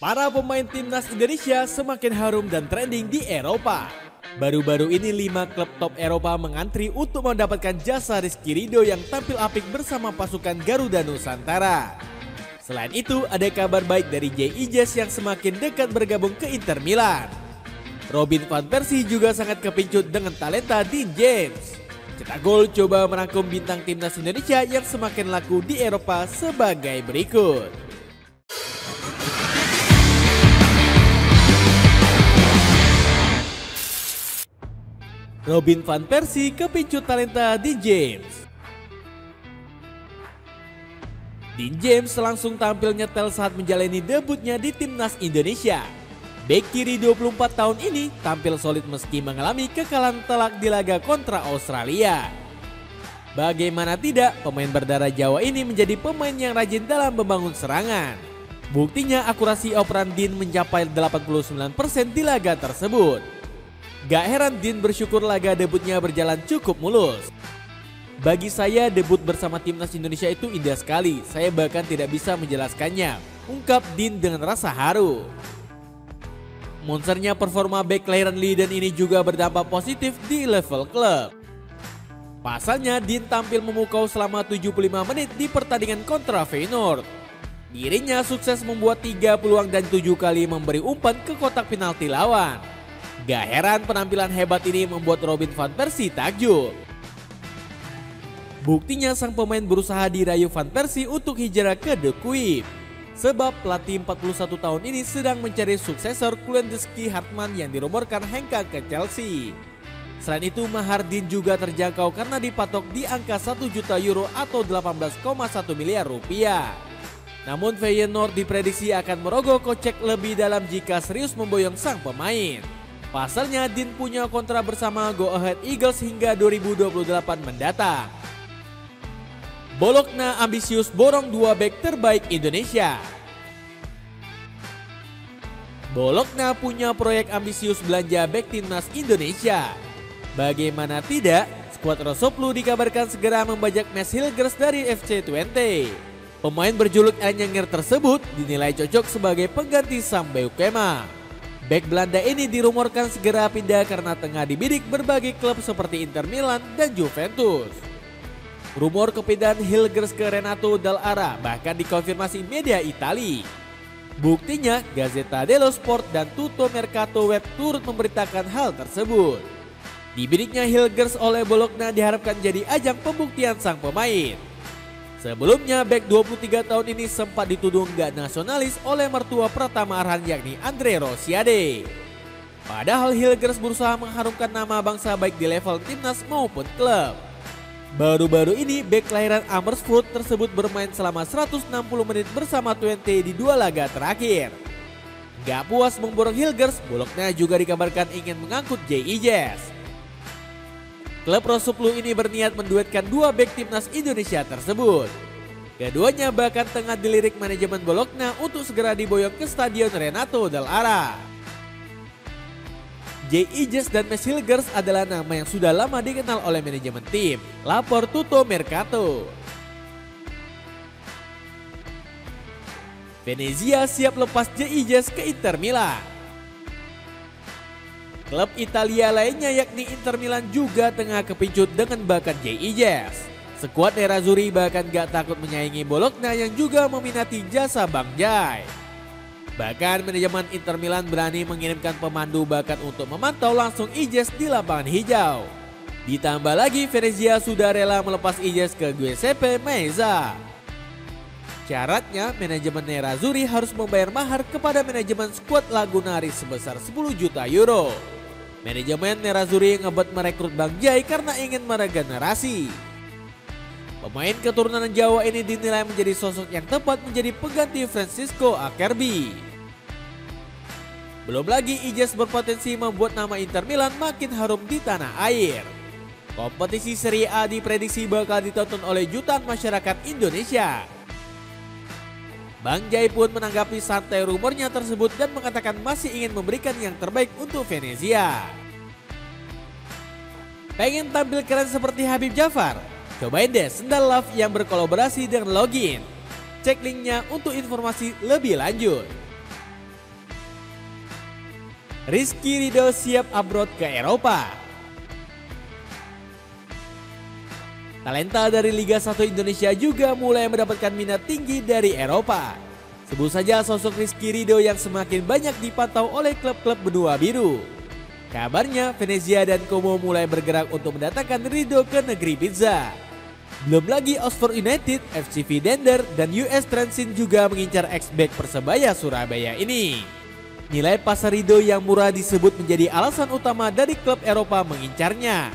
Para pemain timnas Indonesia semakin harum dan trending di Eropa. Baru-baru ini 5 klub top Eropa mengantri untuk mendapatkan jasa Rizky Ridho yang tampil apik bersama pasukan Garuda Nusantara. Selain itu, ada kabar baik dari Jay Ijes yang semakin dekat bergabung ke Inter Milan. Robin van Persie juga sangat kepincut dengan talenta Dean James. Cetak Gol coba merangkum bintang timnas Indonesia yang semakin laku di Eropa sebagai berikut. Robin van Persie kepincut talenta Dean James. Dean James langsung tampil nyetel saat menjalani debutnya di timnas Indonesia. Bek kiri 24 tahun ini tampil solid meski mengalami kekalahan telak di laga kontra Australia. Bagaimana tidak, pemain berdarah Jawa ini menjadi pemain yang rajin dalam membangun serangan. Buktinya akurasi operan Dean mencapai 89% di laga tersebut. Gak heran Dean bersyukur laga debutnya berjalan cukup mulus. Bagi saya debut bersama timnas Indonesia itu indah sekali, saya bahkan tidak bisa menjelaskannya, ungkap Dean dengan rasa haru. Monsternya performa bek kelahiran Leiden ini juga berdampak positif di level klub. Pasalnya Dean tampil memukau selama 75 menit di pertandingan kontra Feyenoord. Dirinya sukses membuat 3 peluang dan 7 kali memberi umpan ke kotak penalti lawan. Gak heran penampilan hebat ini membuat Robin van Persie takjub. Buktinya sang pemain berusaha dirayu van Persie untuk hijrah ke The Kuip. Sebab pelatih 41 tahun ini sedang mencari suksesor Kulendowski Hartman yang dirumorkan hengkang ke Chelsea. Selain itu mahar Dean juga terjangkau karena dipatok di angka 1 juta euro atau 18,1 miliar rupiah. Namun Feyenoord diprediksi akan merogoh kocek lebih dalam jika serius memboyong sang pemain. Pasalnya Dean punya kontrak bersama Go Ahead Eagles hingga 2028 mendatang. Bologna ambisius borong 2 bek terbaik Indonesia. Bologna punya proyek ambisius belanja bek timnas Indonesia. Bagaimana tidak, skuad Rosoplu dikabarkan segera membajak Mads Hilgers dari FC Twente. Pemain berjuluk Anjanger tersebut dinilai cocok sebagai pengganti Sam Beukema. Bek Belanda ini dirumorkan segera pindah karena tengah dibidik berbagai klub seperti Inter Milan dan Juventus. Rumor kepindahan Hilgers ke Renato Dall'Ara bahkan dikonfirmasi media Italia. Buktinya Gazzetta dello Sport dan Tutto Mercato Web turut memberitakan hal tersebut. Dibidiknya Hilgers oleh Bologna diharapkan jadi ajang pembuktian sang pemain. Sebelumnya bek 23 tahun ini sempat dituduh gak nasionalis oleh mertua pertama Arhan yakni Andre Rosiade. Padahal Hilgers berusaha mengharumkan nama bangsa baik di level timnas maupun klub. Baru-baru ini bek kelahiran Amersfoort tersebut bermain selama 160 menit bersama Twente di 2 laga terakhir. Gak puas memborong Hilgers, Bologna juga dikabarkan ingin mengangkut Jay Ijes. Klub Rosoplu ini berniat menduetkan 2 bek timnas Indonesia tersebut. Keduanya bahkan tengah dilirik manajemen Bologna untuk segera diboyong ke Stadion Renato Dall'Ara. Jay Ijes dan Mads Hilgers adalah nama yang sudah lama dikenal oleh manajemen tim, lapor Tutto Mercato. Venezia siap lepas Jay Ijes ke Inter Milan. Klub Italia lainnya yakni Inter Milan juga tengah kepincut dengan bakat Jay Ijes. Skuad Nerazzurri bahkan gak takut menyaingi Bologna yang juga meminati jasa Bang Jay. Bahkan manajemen Inter Milan berani mengirimkan pemandu bakat untuk memantau langsung Ijes di lapangan hijau. Ditambah lagi Venezia sudah rela melepas Ijes ke Giuseppe Meazza. Syaratnya manajemen Nerazzurri harus membayar mahar kepada manajemen skuad Lagunari sebesar 10 juta euro. Manajemen Nerazzurri ngebet merekrut Bang Jay karena ingin meregenerasi. Pemain keturunan Jawa ini dinilai menjadi sosok yang tepat menjadi pengganti Francisco Acerbi. Belum lagi Ijes berpotensi membuat nama Inter Milan makin harum di tanah air. Kompetisi Serie A diprediksi bakal ditonton oleh jutaan masyarakat Indonesia. Bang Jay pun menanggapi santai rumornya tersebut dan mengatakan masih ingin memberikan yang terbaik untuk Venezia. Pengen tampil keren seperti Habib Jafar? Cobain deh sendal Love yang berkolaborasi dengan Login. Cek linknya untuk informasi lebih lanjut. Rizky Ridho siap abroad ke Eropa. Talenta dari Liga 1 Indonesia juga mulai mendapatkan minat tinggi dari Eropa. Sebut saja sosok Rizky Ridho yang semakin banyak dipantau oleh klub-klub benua biru. Kabarnya Venezia dan Como mulai bergerak untuk mendatangkan Ridho ke negeri pizza. Belum lagi Oxford United, FCV Dender, dan US Transin juga mengincar ex-back Persebaya Surabaya ini. Nilai pasar Ridho yang murah disebut menjadi alasan utama dari klub Eropa mengincarnya.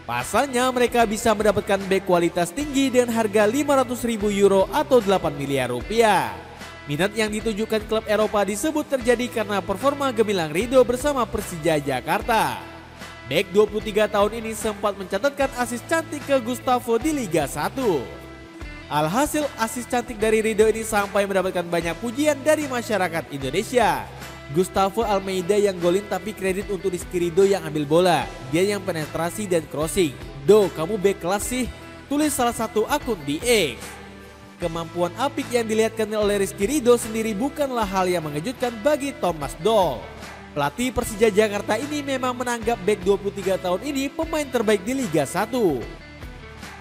Pasalnya mereka bisa mendapatkan bek kualitas tinggi dengan harga 500.000 euro atau 8 miliar rupiah. Minat yang ditujukan klub Eropa disebut terjadi karena performa gemilang Ridho bersama Persija Jakarta. Bek 23 tahun ini sempat mencatatkan asis cantik ke Gustavo di Liga 1. Alhasil asis cantik dari Ridho ini sampai mendapatkan banyak pujian dari masyarakat Indonesia. Gustavo Almeida yang golin tapi kredit untuk Rizky Ridho yang ambil bola. Dia yang penetrasi dan crossing. "Do, kamu bek kelas sih," tulis salah satu akun di X. Kemampuan apik yang dilihatkan oleh Rizky Ridho sendiri bukanlah hal yang mengejutkan bagi Thomas Doll. Pelatih Persija Jakarta ini memang menanggap bek 23 tahun ini pemain terbaik di Liga 1.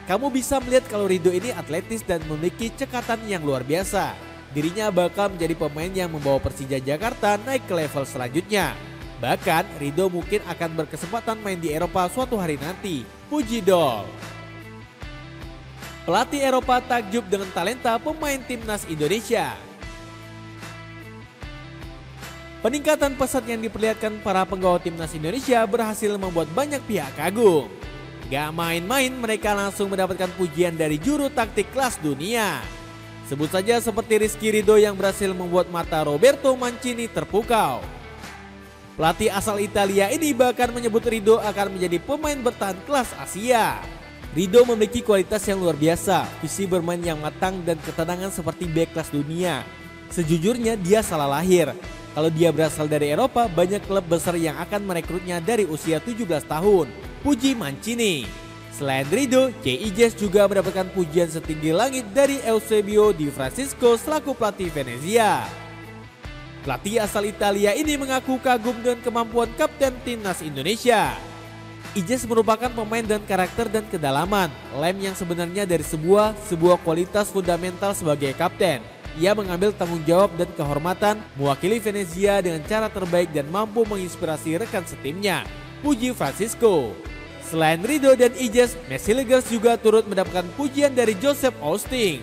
Kamu bisa melihat kalau Ridho ini atletis dan memiliki cekatan yang luar biasa. Dirinya bakal menjadi pemain yang membawa Persija Jakarta naik ke level selanjutnya. Bahkan Ridho mungkin akan berkesempatan main di Eropa suatu hari nanti, puji Doll. Pelatih Eropa takjub dengan talenta pemain timnas Indonesia. Peningkatan pesat yang diperlihatkan para penggawa timnas Indonesia berhasil membuat banyak pihak kagum. Gak main-main mereka langsung mendapatkan pujian dari juru taktik kelas dunia. Sebut saja seperti Rizky Ridho yang berhasil membuat mata Roberto Mancini terpukau. Pelatih asal Italia ini bahkan menyebut Ridho akan menjadi pemain bertahan kelas Asia. Ridho memiliki kualitas yang luar biasa, visi bermain yang matang dan ketenangan seperti bek kelas dunia. Sejujurnya dia salah lahir. Kalau dia berasal dari Eropa, banyak klub besar yang akan merekrutnya dari usia 17 tahun. Puji Mancini. Selain Ridho, J.I. juga mendapatkan pujian setinggi langit dari Eusebio Di Francesco selaku pelatih Venezia. Pelatih asal Italia ini mengaku kagum dengan kemampuan kapten timnas Indonesia. Ijes merupakan pemain dan karakter dan kedalaman, lem yang sebenarnya dari sebuah kualitas fundamental sebagai kapten. Ia mengambil tanggung jawab dan kehormatan mewakili Venezia dengan cara terbaik dan mampu menginspirasi rekan setimnya, puji Francisco. Selain Ridho dan Ijes, Mesilegers juga turut mendapatkan pujian dari Joseph Austin.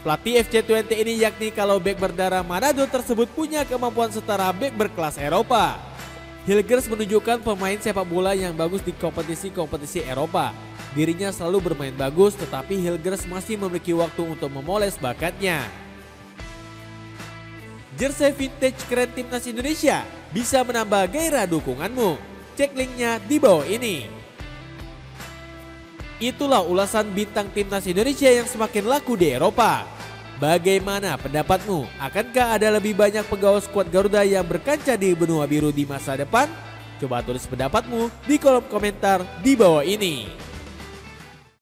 Pelatih FC20 ini yakni kalau bek berdarah Manado tersebut punya kemampuan setara bek berkelas Eropa. Hilgers menunjukkan pemain sepak bola yang bagus di kompetisi-kompetisi Eropa. Dirinya selalu bermain bagus, tetapi Hilgers masih memiliki waktu untuk memoles bakatnya. Jersey vintage keren timnas Indonesia bisa menambah gairah dukunganmu. Cek linknya di bawah ini. Itulah ulasan bintang timnas Indonesia yang semakin laku di Eropa. Bagaimana pendapatmu? Akankah ada lebih banyak penggawa skuad Garuda yang berkaca di benua biru di masa depan? Coba tulis pendapatmu di kolom komentar di bawah ini.